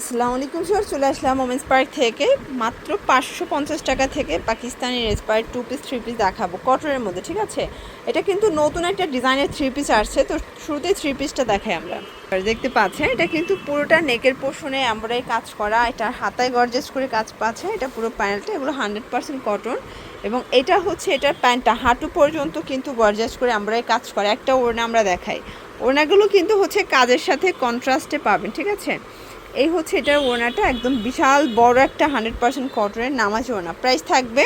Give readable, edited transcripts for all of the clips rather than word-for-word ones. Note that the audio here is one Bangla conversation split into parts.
আসসালামু আলাইকুম স্যার, চলে আসলাম ওমেন্স পার্ক থেকে। মাত্র 550 টাকা থেকে পাকিস্তানি রেসপায়ার 2 পিস 3 পিস দেখাবো কটনের মধ্যে, ঠিক আছে। এটা কিন্তু নতুন একটা ডিজাইনের 3 পিস আসছে, তো শুরুতে 3 পিসটা দেখাই আমরা। দেখতে পাচ্ছেন এটা কিন্তু পুরোটা নেকের পোর্শনে এমব্রয়ডারি কাজ করা, এটা হাতায় গর্জাস করে কাজ পাচ্ছে। এটা পুরো প্যানেলটা এগুলো 100% কটন, এবং এটা হচ্ছে এটার প্যান্টটা হাঁটু পর্যন্ত কিন্তু গর্জাস করে এমব্রয়ডারি কাজ করে। একটা ওড়না আমরা দেখাই, ওড়নাগুলো কিন্তু হচ্ছে কাজের সাথে কন্ট্রাস্টে পাবেন, ঠিক আছে। এই হচ্ছে এটার ওড়নাটা, একদম বিশাল বড় একটা 100% কটনের নামাজ ওড়না। প্রাইস থাকবে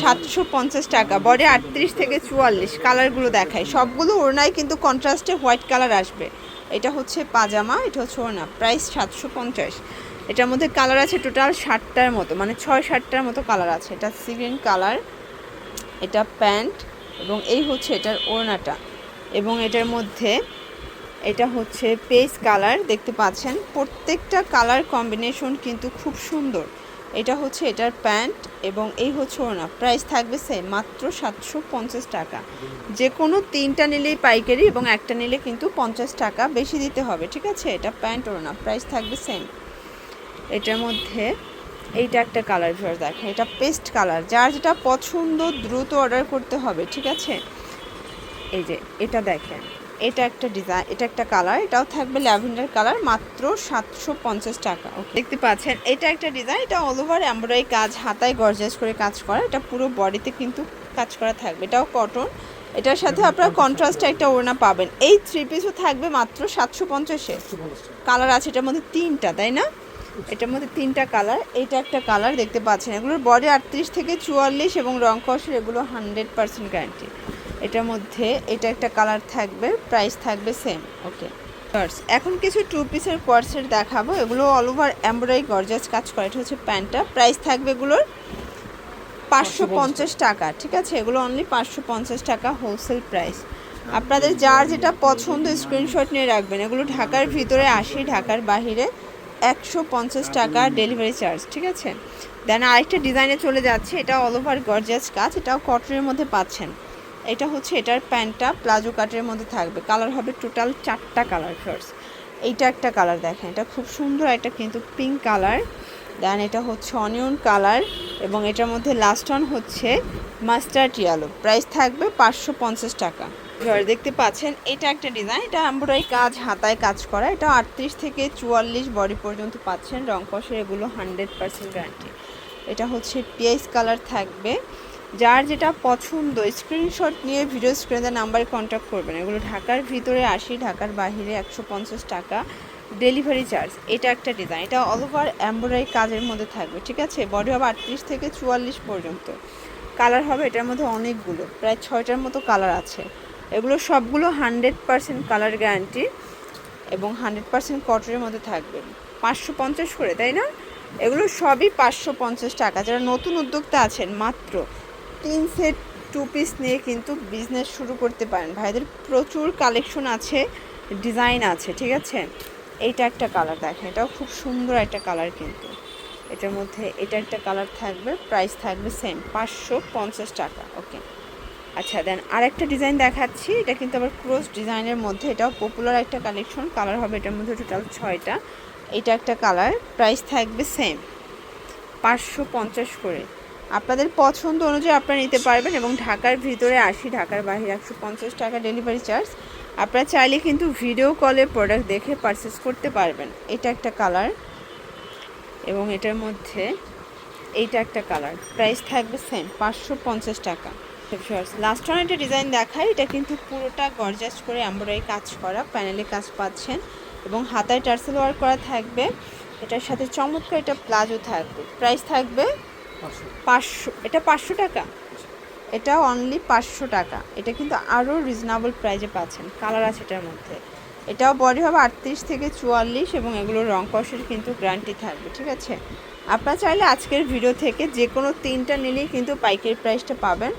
750 টাকা। বডি 38 থেকে 44। কালারগুলো দেখায়, সবগুলো ওড়নায় কিন্তু কন্ট্রাস্টে হোয়াইট কালার আসবে। এটা হচ্ছে পাজামা, এটা হচ্ছে ওড়না। প্রাইস 750। এটার মধ্যে কালার আছে টোটাল 60টার মতো, মানে 6-7টার মতো কালার আছে। এটা সি গ্রিন কালার, এটা প্যান্ট, এবং এই হচ্ছে এটার ওড়নাটা। এবং এটার মধ্যে এটা হচ্ছে পেস্ট কালার, দেখতে পাচ্ছেন প্রত্যেকটা কালার কম্বিনেশন কিন্তু খুব সুন্দর। এটা হচ্ছে এটার প্যান্ট, এবং এই হচ্ছে ওড়না। প্রাইস থাকবে সেম, মাত্র 750 টাকা। যে কোনো 3টা নিলেই পাইকারি, এবং একটা নিলে কিন্তু 50 টাকা বেশি দিতে হবে, ঠিক আছে। এটা প্যান্ট ওড়না, প্রাইস থাকবে সেম। এটার মধ্যে এইটা একটা কালার ভিউয়ার্স দেখেন, এটা পেস্ট কালার। যার যেটা পছন্দ দ্রুত অর্ডার করতে হবে, ঠিক আছে। এই যে এটা দেখেন, এটা একটা ডিজাইন, এটা একটা কালার, এটাও থাকবে ল্যাভেন্ডার কালার, মাত্র 750 টাকা। ওকে, দেখতে পাচ্ছেন এটা একটা ডিজাইন, এটা অল ওভার এমব্রয়ডারি কাজ, হাতায় গর্জাস করে কাজ করা। এটা পুরো বডিতে কিন্তু কাজ করা থাকবে, এটাও কটন। এটার সাথে আপনারা কন্ট্রাস্টে একটা ওড়না পাবেন। এই 3 পিসও থাকবে মাত্র 750-এ। কালার আছে এটার মধ্যে 3টা, তাই না? এটার মধ্যে 3টা কালার। এইটা একটা কালার, দেখতে পাচ্ছেন এগুলোর বডি 38 থেকে 44, এবং রং কষের এগুলো 100% গ্যারান্টি। এটার মধ্যে এটা একটা কালার থাকবে, প্রাইস থাকবে সেম। ওকে, এখন কিছু 2 পিসের কোয়ার্সেট দেখাবো। এগুলো অল ওভার এমব্রয়ডারি গর্জাস কাজ করা। এটা হচ্ছে প্যান্টটা, প্রাইস থাকবে এগুলোর 550 টাকা, ঠিক আছে। এগুলো অনলি 550 টাকা হোলসেল প্রাইস। আপনাদের যার যেটা পছন্দ স্ক্রিনশট নিয়ে রাখবেন। এগুলো ঢাকার ভিতরে 80, ঢাকার বাহিরে 150 টাকা ডেলিভারি চার্জ, ঠিক আছে। দেন আরেকটা ডিজাইনে চলে যাচ্ছে, এটা অল ওভার গর্জাস কাজ, এটাও কটনের মধ্যে পাচ্ছেন। এটা হচ্ছে এটার প্যান্টটা প্লাজো কাটের মধ্যে থাকবে। কালার হবে টোটাল 4টা কালার ফার্স্ট। এইটা একটা কালার দেখেন, এটা খুব সুন্দর, একটা কিন্তু পিঙ্ক কালার। দেন এটা হচ্ছে অনিয়ন কালার, এবং এটার মধ্যে লাস্ট অন হচ্ছে মাস্টার্ড ইয়েলো। প্রাইস থাকবে 550 টাকা। দেখতে পাচ্ছেন এটা একটা ডিজাইন, এটা এমব্রয়ডারি কাজ, হাতায় কাজ করা। এটা 38 থেকে 44 বডি পর্যন্ত পাচ্ছেন। রং কষের এগুলো 100% গ্যারান্টি। এটা হচ্ছে পিয়াইস কালার থাকবে। যার যেটা পছন্দ স্ক্রিনশট নিয়ে ভিডিও স্ক্রিনে নাম্বারে কন্ট্যাক্ট করবেন। এগুলো ঢাকার ভিতরে 80, ঢাকার বাইরে 150 টাকা ডেলিভারি চার্জ। এটা একটা ডিজাইন, এটা অল ওভার এমব্রয়ডারি কাজের মধ্যে থাকবে, ঠিক আছে। বডি হবে 38 থেকে 44 পর্যন্ত। কালার হবে এটার মধ্যে অনেকগুলো, প্রায় 6টার মতো কালার আছে। এগুলো সবগুলো 100% কালার গ্যারান্টি, এবং 100% কটনের মধ্যে থাকবে। 550 করে, তাই না? এগুলো সবই 550 টাকা। যারা নতুন উদ্যোক্তা আছেন, মাত্র 3 সেট 2 পিস নিয়ে কিন্তু বিজনেস শুরু করতে পারেন। ভাইদের প্রচুর কালেকশন আছে, ডিজাইন আছে, ঠিক আছে। এইটা একটা কালার দেখেন, এটাও খুব সুন্দর একটা কালার কিন্তু। এটার মধ্যে এটা একটা কালার থাকবে, প্রাইস থাকবে সেম 550 টাকা। ওকে, আচ্ছা দেন আরেকটা ডিজাইন দেখাচ্ছি। এটা কিন্তু আবার ক্রস ডিজাইনের মধ্যে, এটাও পপুলার একটা কালেকশন। কালার হবে এটার মধ্যে টোটাল 6টা। এটা একটা কালার, প্রাইস থাকবে সেম 550 করে। আপনাদের পছন্দ অনুযায়ী আপনারা নিতে পারবেন, এবং ঢাকার ভিতরে 80, ঢাকার বাইরে 150 টাকা ডেলিভারি চার্জ। আপনারা চাইলে কিন্তু ভিডিও কলে প্রোডাক্ট দেখে পারচেস করতে পারবেন। এটা একটা কালার, এবং এটার মধ্যে এইটা একটা কালার, প্রাইস থাকবে সেম 550 টাকা। লাস্ট ওয়ান একটা ডিজাইন দেখায়। এটা কিন্তু পুরোটা গর্জাস করে এমব্রয়ডারি কাজ করা, প্যানেলে কাজ পাচ্ছেন, এবং হাতায় টার্সেল ওয়ার্ক করা থাকবে। এটার সাথে চমৎকার এটা প্লাজো থাকবে। প্রাইস থাকবে 500। এটা 500 টাকা, এটা অনলি 500 টাকা। এটা কিন্তু আরও রিজনেবল প্রাইজে পাচ্ছেন। কালার আছে এটার মধ্যে। এটাও বডি হবে 38 থেকে 44, এবং এগুলো রং কষের কিন্তু গ্যারান্টি থাকবে, ঠিক আছে। আপনারা চাইলে আজকের ভিডিও থেকে যে কোনো 3টা নিলেই কিন্তু পাইকারি প্রাইসটা পাবেন।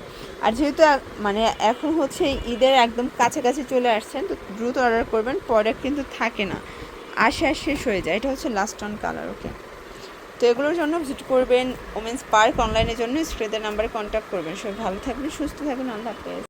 আর যেহেতু মানে এখন হচ্ছে ঈদের একদম কাছাকাছি চলে আসছেন, তো দ্রুত অর্ডার করবেন, প্রোডাক্ট কিন্তু থাকে না, আসে আর শেষ হয়ে যায়। এটা হচ্ছে লাস্ট অন কালার। ওকে, তো এগুলোর জন্য ভিজিট করবেন ওমেন্স পার্ক। অনলাইনের জন্য স্ক্রিনের নাম্বারে কন্ট্যাক্ট করবেন। সবাই ভালো থাকবেন, সুস্থ থাকবেন, আল্লাহ হাফেজ।